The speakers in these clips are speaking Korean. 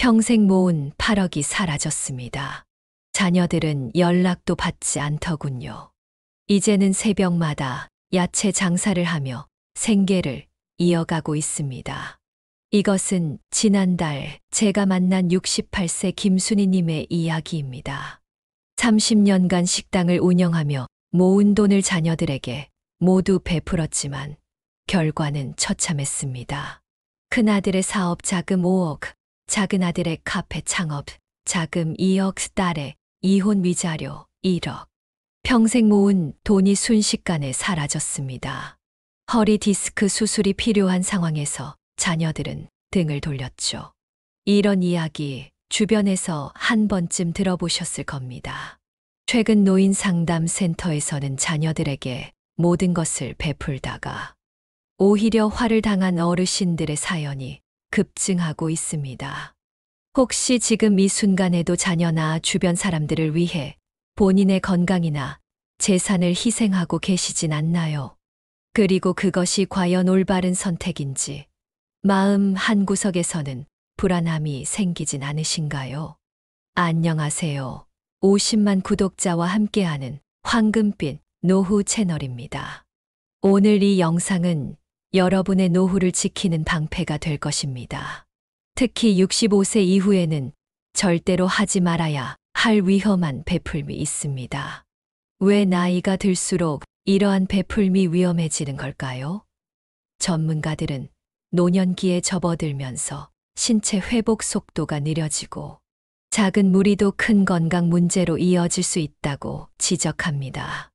평생 모은 8억이 사라졌습니다. 자녀들은 연락도 받지 않더군요. 이제는 새벽마다 야채 장사를 하며 생계를 이어가고 있습니다. 이것은 지난달 제가 만난 68세 김순희님의 이야기입니다. 30년간 식당을 운영하며 모은 돈을 자녀들에게 모두 베풀었지만 결과는 처참했습니다. 큰아들의 사업 자금 5억, 작은아들의 카페 창업 자금 2억, 딸의 이혼 위자료 1억. 평생 모은 돈이 순식간에 사라졌습니다. 허리 디스크 수술이 필요한 상황에서 자녀들은 등을 돌렸죠. 이런 이야기 주변에서 한 번쯤 들어보셨을 겁니다. 최근 노인 상담 센터에서는 자녀들에게 모든 것을 베풀다가 오히려 화를 당한 어르신들의 사연이 급증하고 있습니다. 혹시 지금 이 순간에도 자녀나 주변 사람들을 위해 본인의 건강이나 재산을 희생하고 계시진 않나요? 그리고 그것이 과연 올바른 선택인지 마음 한구석에서는 불안함이 생기진 않으신가요? 안녕하세요. 50만 구독자와 함께하는 황금빛 노후 채널입니다. 오늘 이 영상은 여러분의 노후를 지키는 방패가 될 것입니다. 특히 65세 이후에는 절대로 하지 말아야 할 위험한 베풀미 있습니다. 왜 나이가 들수록 이러한 베풀미 위험해지는 걸까요? 전문가들은 노년기에 접어들면서 신체 회복 속도가 느려지고 작은 무리도 큰 건강 문제로 이어질 수 있다고 지적합니다.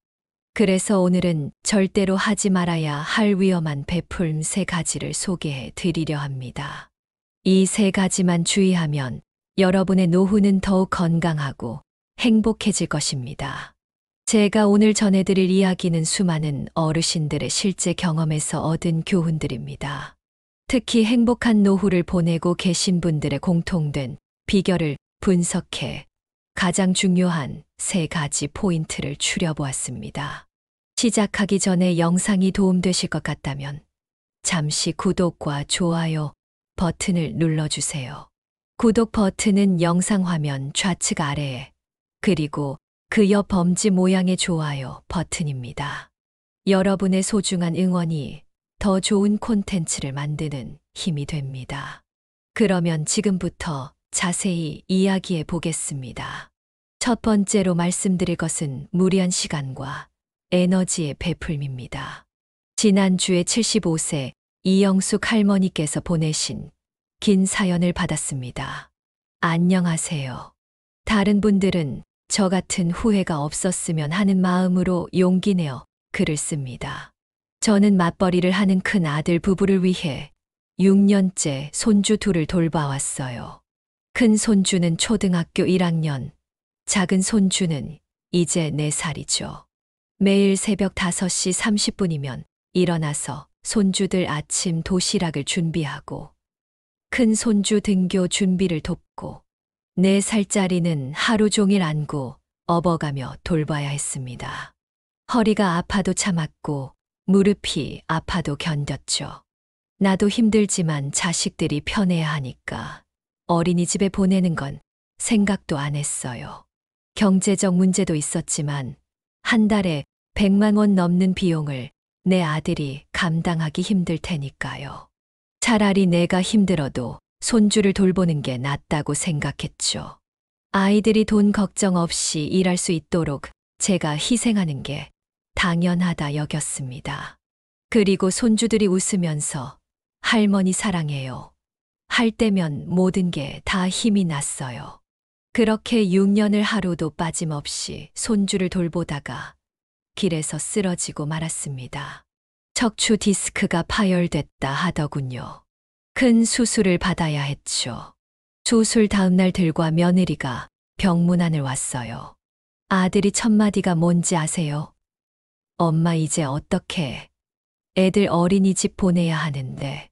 그래서 오늘은 절대로 하지 말아야 할 위험한 베풀m 3가지를 소개해 드리려 합니다. 이 3가지만 주의하면 여러분의 노후는 더욱 건강하고 행복해질 것입니다. 제가 오늘 전해드릴 이야기는 수많은 어르신들의 실제 경험에서 얻은 교훈들입니다. 특히 행복한 노후를 보내고 계신 분들의 공통된 비결을 분석해 가장 중요한 3가지 포인트를 추려보았습니다. 시작하기 전에 영상이 도움되실 것 같다면 잠시 구독과 좋아요 버튼을 눌러주세요. 구독 버튼은 영상 화면 좌측 아래에 그리고 그 옆 엄지 모양의 좋아요 버튼입니다. 여러분의 소중한 응원이 더 좋은 콘텐츠를 만드는 힘이 됩니다. 그러면 지금부터 자세히 이야기해 보겠습니다. 첫 번째로 말씀드릴 것은 무리한 시간과 에너지의 베풀미입니다. 지난주에 75세 이영숙 할머니께서 보내신 긴 사연을 받았습니다. 안녕하세요. 다른 분들은 저 같은 후회가 없었으면 하는 마음으로 용기 내어 글을 씁니다. 저는 맞벌이를 하는 큰 아들 부부를 위해 6년째 손주 둘을 돌봐왔어요. 큰 손주는 초등학교 1학년, 작은 손주는 이제 4살이죠. 매일 새벽 5시 30분이면 일어나서 손주들 아침 도시락을 준비하고 큰 손주 등교 준비를 돕고 4살짜리는 하루 종일 안고 업어가며 돌봐야 했습니다. 허리가 아파도 참았고 무릎이 아파도 견뎠죠. 나도 힘들지만 자식들이 편해야 하니까 어린이집에 보내는 건 생각도 안 했어요. 경제적 문제도 있었지만 한 달에 100만 원 넘는 비용을 내 아들이 감당하기 힘들 테니까요. 차라리 내가 힘들어도 손주를 돌보는 게 낫다고 생각했죠. 아이들이 돈 걱정 없이 일할 수 있도록 제가 희생하는 게 당연하다 여겼습니다. 그리고 손주들이 웃으면서 할머니 사랑해요 할 때면 모든 게 다 힘이 났어요. 그렇게 6년을 하루도 빠짐없이 손주를 돌보다가 길에서 쓰러지고 말았습니다. 척추 디스크가 파열됐다 하더군요. 큰 수술을 받아야 했죠. 수술 다음 날 들과 며느리가 병문안을 왔어요. 아들이 첫 마디가 뭔지 아세요? 엄마 이제 어떡해? 애들 어린이집 보내야 하는데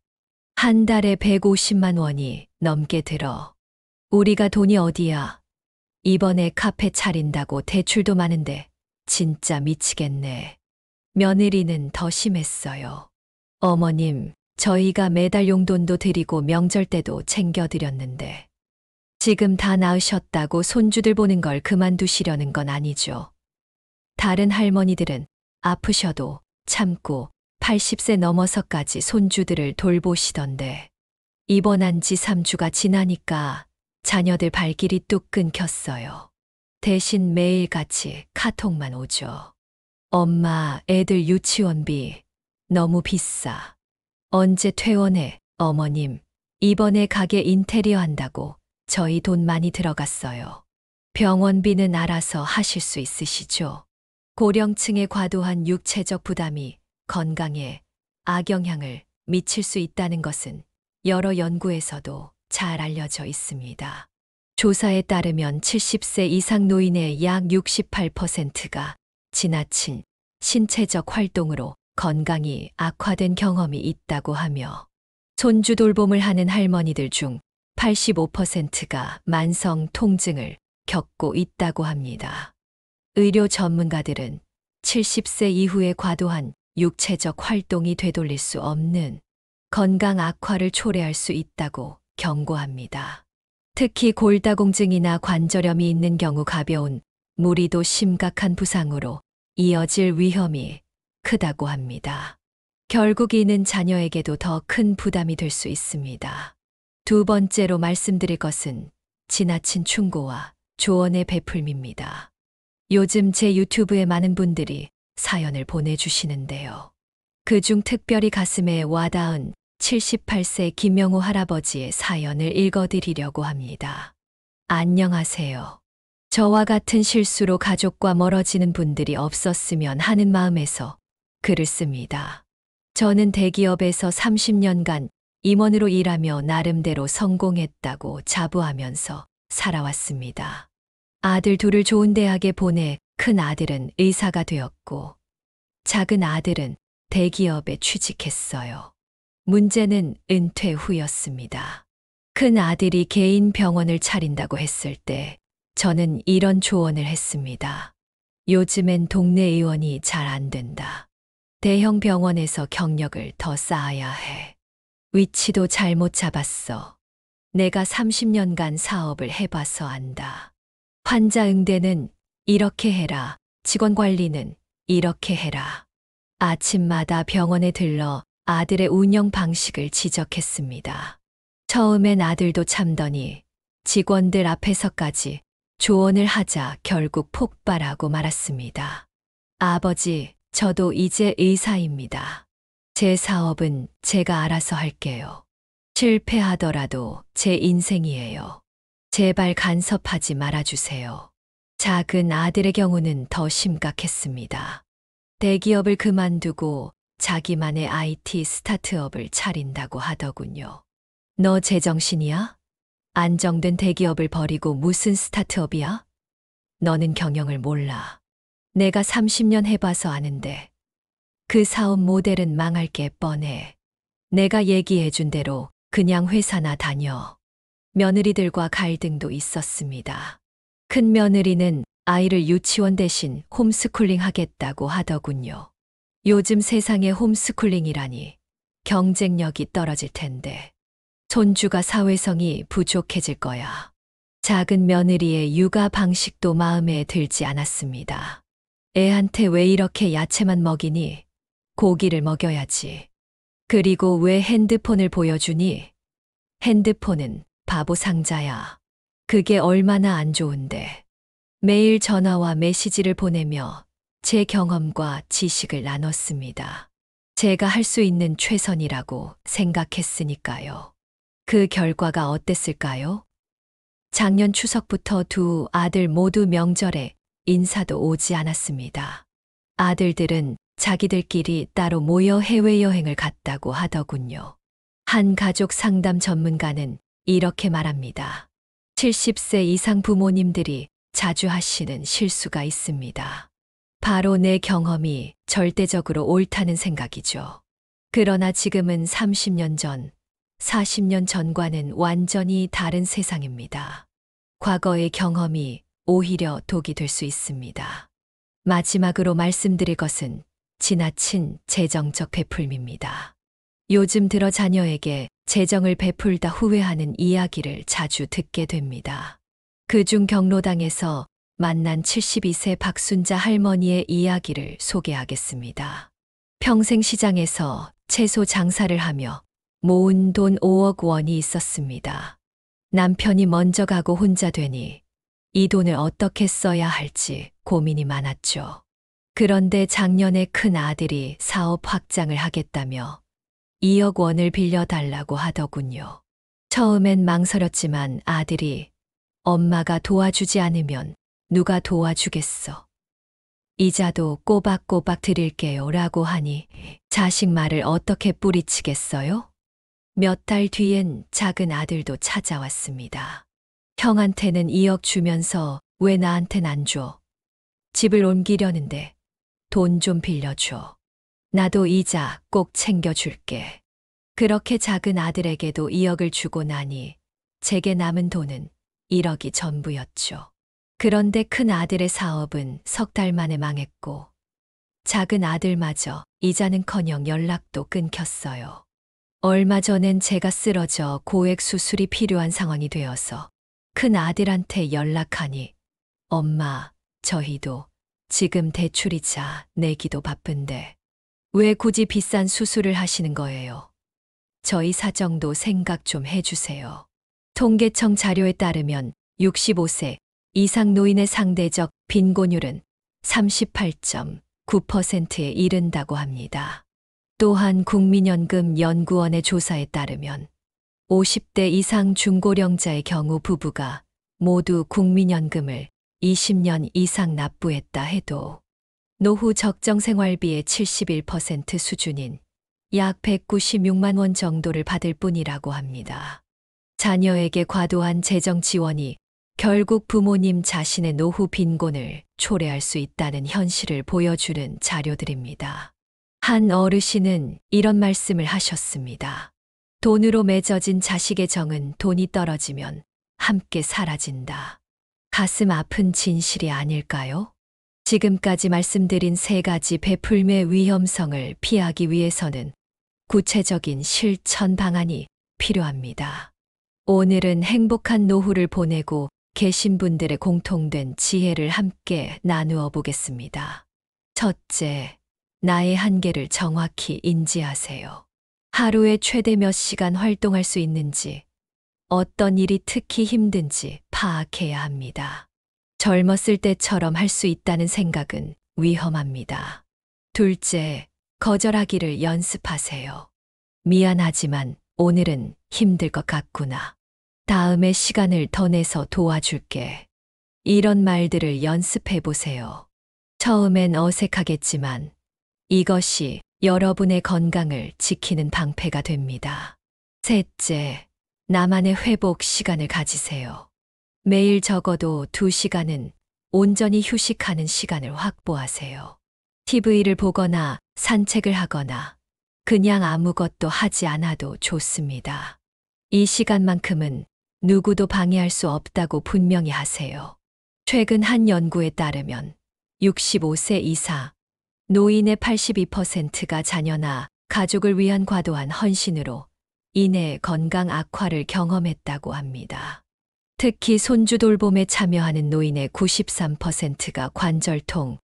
한 달에 150만 원이 넘게 들어. 우리가 돈이 어디야? 이번에 카페 차린다고 대출도 많은데 진짜 미치겠네. 며느리는 더 심했어요. 어머님, 저희가 매달 용돈도 드리고 명절 때도 챙겨드렸는데 지금 다 나으셨다고 손주들 보는 걸 그만두시려는 건 아니죠. 다른 할머니들은 아프셔도 참고 80세 넘어서까지 손주들을 돌보시던데 입원한 지 3주가 지나니까 자녀들 발길이 뚝 끊겼어요. 대신 매일같이 카톡만 오죠. 엄마, 애들 유치원비 너무 비싸. 언제 퇴원해? 어머님, 이번에 가게 인테리어 한다고 저희 돈 많이 들어갔어요. 병원비는 알아서 하실 수 있으시죠? 고령층의 과도한 육체적 부담이 건강에 악영향을 미칠 수 있다는 것은 여러 연구에서도 잘 알려져 있습니다. 조사에 따르면 70세 이상 노인의 약 68%가 지나친 신체적 활동으로 건강이 악화된 경험이 있다고 하며 손주 돌봄을 하는 할머니들 중 85%가 만성 통증을 겪고 있다고 합니다. 의료 전문가들은 70세 이후에 과도한 육체적 활동이 되돌릴 수 없는 건강 악화를 초래할 수 있다고 경고합니다. 특히 골다공증이나 관절염이 있는 경우 가벼운 무리도 심각한 부상으로 이어질 위험이 크다고 합니다. 결국 이는 자녀에게도 더 큰 부담이 될 수 있습니다. 두 번째로 말씀드릴 것은 지나친 충고와 조언의 베풀미입니다. 요즘 제 유튜브에 많은 분들이 사연을 보내주시는데요. 그중 특별히 가슴에 와닿은 78세 김명호 할아버지의 사연을 읽어드리려고 합니다. 안녕하세요. 저와 같은 실수로 가족과 멀어지는 분들이 없었으면 하는 마음에서 글을 씁니다. 저는 대기업에서 30년간 임원으로 일하며 나름대로 성공했다고 자부하면서 살아왔습니다. 아들 둘을 좋은 대학에 보내 큰 아들은 의사가 되었고 작은 아들은 대기업에 취직했어요. 문제는 은퇴 후였습니다. 큰 아들이 개인 병원을 차린다고 했을 때 저는 이런 조언을 했습니다. 요즘엔 동네 의원이 잘 안 된다. 대형 병원에서 경력을 더 쌓아야 해. 위치도 잘못 잡았어. 내가 30년간 사업을 해봐서 안다. 환자 응대는 이렇게 해라. 직원 관리는 이렇게 해라. 아침마다 병원에 들러 아들의 운영 방식을 지적했습니다. 처음엔 아들도 참더니 직원들 앞에서까지 조언을 하자 결국 폭발하고 말았습니다. 아버지, 저도 이제 의사입니다. 제 사업은 제가 알아서 할게요. 실패하더라도 제 인생이에요. 제발 간섭하지 말아주세요. 작은 아들의 경우는 더 심각했습니다. 대기업을 그만두고 자기만의 IT 스타트업을 차린다고 하더군요. 너 제정신이야? 안정된 대기업을 버리고 무슨 스타트업이야? 너는 경영을 몰라. 내가 30년 해봐서 아는데 그 사업 모델은 망할 게 뻔해. 내가 얘기해준 대로 그냥 회사나 다녀. 며느리들과 갈등도 있었습니다. 큰 며느리는 아이를 유치원 대신 홈스쿨링 하겠다고 하더군요. 요즘 세상에 홈스쿨링이라니 경쟁력이 떨어질 텐데 손주가 사회성이 부족해질 거야. 작은 며느리의 육아 방식도 마음에 들지 않았습니다. 애한테 왜 이렇게 야채만 먹이니? 고기를 먹여야지. 그리고 왜 핸드폰을 보여주니? 핸드폰은 바보 상자야. 그게 얼마나 안 좋은데. 매일 전화와 메시지를 보내며 제 경험과 지식을 나눴습니다. 제가 할 수 있는 최선이라고 생각했으니까요. 그 결과가 어땠을까요? 작년 추석부터 두 아들 모두 명절에 인사도 오지 않았습니다. 아들들은 자기들끼리 따로 모여 해외여행을 갔다고 하더군요. 한 가족 상담 전문가는 이렇게 말합니다. 70세 이상 부모님들이 자주 하시는 실수가 있습니다. 바로 내 경험이 절대적으로 옳다는 생각이죠. 그러나 지금은 30년 전, 40년 전과는 완전히 다른 세상입니다. 과거의 경험이 오히려 독이 될 수 있습니다. 마지막으로 말씀드릴 것은 지나친 재정적 베풀미입니다. 요즘 들어 자녀에게 재정을 베풀다 후회하는 이야기를 자주 듣게 됩니다. 그중 경로당에서 만난 72세 박순자 할머니의 이야기를 소개하겠습니다. 평생 시장에서 채소 장사를 하며 모은 돈 5억 원이 있었습니다. 남편이 먼저 가고 혼자 되니 이 돈을 어떻게 써야 할지 고민이 많았죠. 그런데 작년에 큰 아들이 사업 확장을 하겠다며 2억 원을 빌려달라고 하더군요. 처음엔 망설였지만 아들이 엄마가 도와주지 않으면 누가 도와주겠어. 이자도 꼬박꼬박 드릴게요 라고 하니 자식 말을 어떻게 뿌리치겠어요? 몇 달 뒤엔 작은 아들도 찾아왔습니다. 형한테는 2억 주면서 왜 나한텐 안 줘? 집을 옮기려는데 돈 좀 빌려줘. 나도 이자 꼭 챙겨줄게. 그렇게 작은 아들에게도 2억을 주고 나니 제게 남은 돈은 1억이 전부였죠. 그런데 큰 아들의 사업은 석 달 만에 망했고 작은 아들마저 이자는커녕 연락도 끊겼어요. 얼마 전엔 제가 쓰러져 고액 수술이 필요한 상황이 되어서 큰 아들한테 연락하니 엄마, 저희도 지금 대출이자 내기도 바쁜데 왜 굳이 비싼 수술을 하시는 거예요? 저희 사정도 생각 좀 해주세요. 통계청 자료에 따르면 65세 이상 노인의 상대적 빈곤율은 38.9%에 이른다고 합니다. 또한 국민연금 연구원의 조사에 따르면 50대 이상 중고령자의 경우 부부가 모두 국민연금을 20년 이상 납부했다 해도 노후 적정 생활비의 71% 수준인 약 196만 원 정도를 받을 뿐이라고 합니다. 자녀에게 과도한 재정 지원이 결국 부모님 자신의 노후 빈곤을 초래할 수 있다는 현실을 보여주는 자료들입니다. 한 어르신은 이런 말씀을 하셨습니다. 돈으로 맺어진 자식의 정은 돈이 떨어지면 함께 사라진다. 가슴 아픈 진실이 아닐까요? 지금까지 말씀드린 세 가지 베풀매의 위험성을 피하기 위해서는 구체적인 실천 방안이 필요합니다. 오늘은 행복한 노후를 보내고 계신 분들의 공통된 지혜를 함께 나누어 보겠습니다. 첫째, 나의 한계를 정확히 인지하세요. 하루에 최대 몇 시간 활동할 수 있는지, 어떤 일이 특히 힘든지 파악해야 합니다. 젊었을 때처럼 할 수 있다는 생각은 위험합니다. 둘째, 거절하기를 연습하세요. 미안하지만 오늘은 힘들 것 같구나. 다음에 시간을 더 내서 도와줄게. 이런 말들을 연습해 보세요. 처음엔 어색하겠지만 이것이 여러분의 건강을 지키는 방패가 됩니다. 셋째, 나만의 회복 시간을 가지세요. 매일 적어도 2시간은 온전히 휴식하는 시간을 확보하세요. TV를 보거나 산책을 하거나 그냥 아무것도 하지 않아도 좋습니다. 이 시간만큼은 누구도 방해할 수 없다고 분명히 하세요. 최근 한 연구에 따르면 65세 이상 노인의 82%가 자녀나 가족을 위한 과도한 헌신으로 인해 건강 악화를 경험했다고 합니다. 특히 손주 돌봄에 참여하는 노인의 93%가 관절통,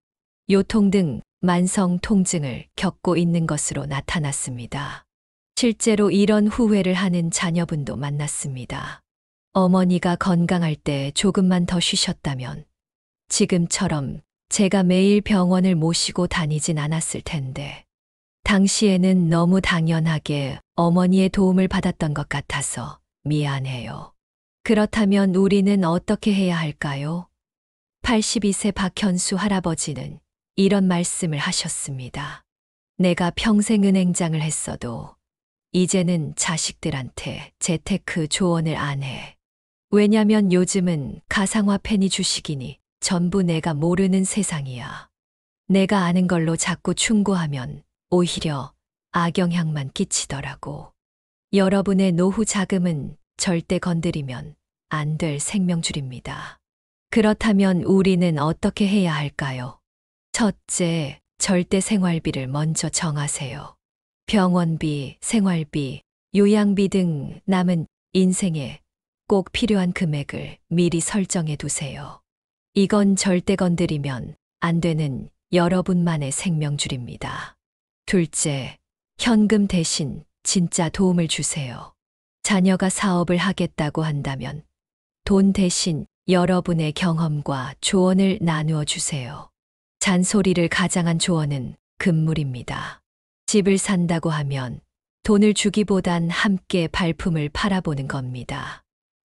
요통 등 만성 통증을 겪고 있는 것으로 나타났습니다. 실제로 이런 후회를 하는 자녀분도 만났습니다. 어머니가 건강할 때 조금만 더 쉬셨다면 지금처럼 제가 매일 병원을 모시고 다니진 않았을 텐데 당시에는 너무 당연하게 어머니의 도움을 받았던 것 같아서 미안해요. 그렇다면 우리는 어떻게 해야 할까요? 82세 박현수 할아버지는 이런 말씀을 하셨습니다. 내가 평생 은행장을 했어도 이제는 자식들한테 재테크 조언을 안 해. 왜냐면 요즘은 가상화폐니 주식이니 전부 내가 모르는 세상이야. 내가 아는 걸로 자꾸 충고하면 오히려 악영향만 끼치더라고. 여러분의 노후 자금은 절대 건드리면 안 될 생명줄입니다. 그렇다면 우리는 어떻게 해야 할까요? 첫째, 절대 생활비를 먼저 정하세요. 병원비, 생활비, 요양비 등 남은 인생에 꼭 필요한 금액을 미리 설정해 두세요. 이건 절대 건드리면 안 되는 여러분만의 생명줄입니다. 둘째, 현금 대신 진짜 도움을 주세요. 자녀가 사업을 하겠다고 한다면 돈 대신 여러분의 경험과 조언을 나누어 주세요. 잔소리를 가장한 조언은 금물입니다. 집을 산다고 하면 돈을 주기보단 함께 발품을 팔아보는 겁니다.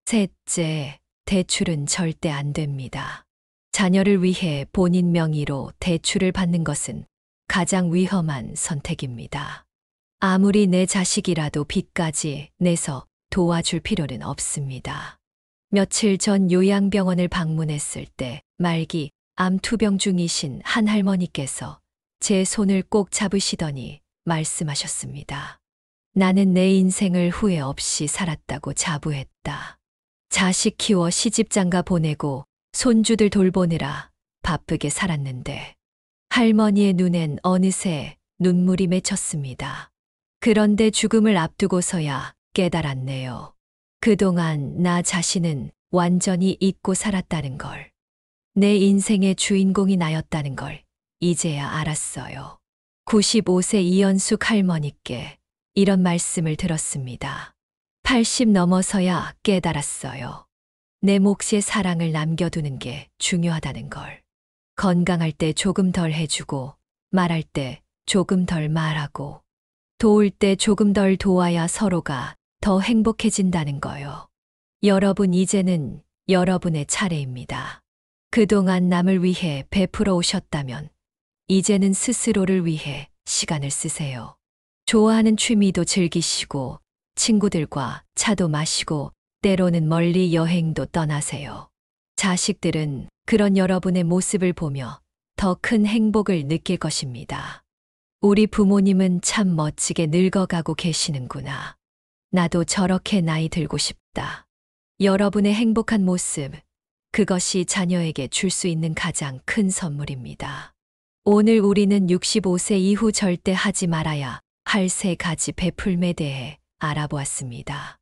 셋째, 대출은 절대 안 됩니다. 자녀를 위해 본인 명의로 대출을 받는 것은 가장 위험한 선택입니다. 아무리 내 자식이라도 빚까지 내서 도와줄 필요는 없습니다. 며칠 전 요양병원을 방문했을 때 말기 암 투병 중이신 한 할머니께서 제 손을 꼭 잡으시더니 말씀하셨습니다. 나는 내 인생을 후회 없이 살았다고 자부했다. 자식 키워 시집장가 보내고 손주들 돌보느라 바쁘게 살았는데 할머니의 눈엔 어느새 눈물이 맺혔습니다. 그런데 죽음을 앞두고서야 깨달았네요. 그동안 나 자신은 완전히 잊고 살았다는 걸. 내 인생의 주인공이 나였다는 걸 이제야 알았어요. 95세 이연숙 할머니께 이런 말씀을 들었습니다. 80 넘어서야 깨달았어요. 내 몫의 사랑을 남겨두는 게 중요하다는 걸. 건강할 때 조금 덜 해주고, 말할 때 조금 덜 말하고, 도울 때 조금 덜 도와야 서로가 더 행복해진다는 거요. 여러분, 이제는 여러분의 차례입니다. 그동안 남을 위해 베풀어 오셨다면 이제는 스스로를 위해 시간을 쓰세요. 좋아하는 취미도 즐기시고 친구들과 차도 마시고 때로는 멀리 여행도 떠나세요. 자식들은 그런 여러분의 모습을 보며 더 큰 행복을 느낄 것입니다. 우리 부모님은 참 멋지게 늙어가고 계시는구나. 나도 저렇게 나이 들고 싶다. 여러분의 행복한 모습, 그것이 자녀에게 줄 수 있는 가장 큰 선물입니다. 오늘 우리는 65세 이후 절대 하지 말아야 할 3가지 베풀매에 대해 알아보았습니다.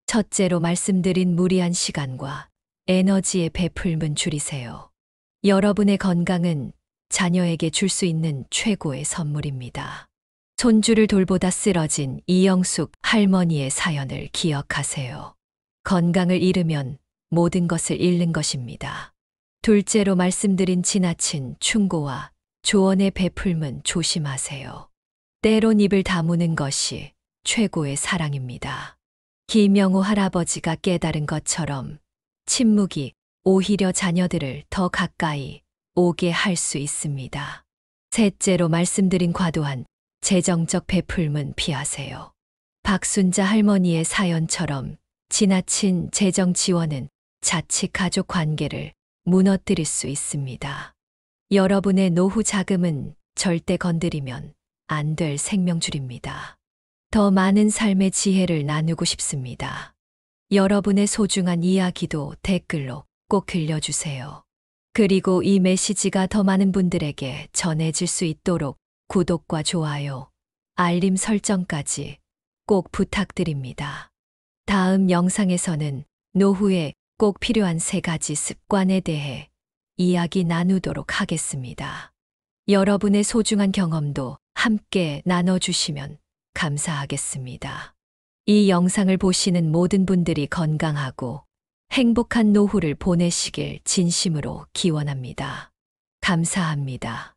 첫째로 말씀드린 무리한 시간과 에너지의 베풀문 줄이세요. 여러분의 건강은 자녀에게 줄 수 있는 최고의 선물입니다. 손주를 돌보다 쓰러진 이영숙 할머니의 사연을 기억하세요. 건강을 잃으면 모든 것을 잃는 것입니다. 둘째로 말씀드린 지나친 충고와 조언의 베풀문 조심하세요. 때론 입을 다무는 것이 최고의 사랑입니다. 김영호 할아버지가 깨달은 것처럼 침묵이 오히려 자녀들을 더 가까이 오게 할 수 있습니다. 셋째로 말씀드린 과도한 재정적 베풀문 피하세요. 박순자 할머니의 사연처럼 지나친 재정 지원은 자칫 가족 관계를 무너뜨릴 수 있습니다. 여러분의 노후 자금은 절대 건드리면 안 될 생명줄입니다. 더 많은 삶의 지혜를 나누고 싶습니다. 여러분의 소중한 이야기도 댓글로 꼭 들려주세요. 그리고 이 메시지가 더 많은 분들에게 전해질 수 있도록 구독과 좋아요, 알림 설정까지 꼭 부탁드립니다. 다음 영상에서는 노후에 꼭 필요한 3가지 습관에 대해 이야기 나누도록 하겠습니다. 여러분의 소중한 경험도 함께 나눠주시면 감사하겠습니다. 이 영상을 보시는 모든 분들이 건강하고 행복한 노후를 보내시길 진심으로 기원합니다. 감사합니다.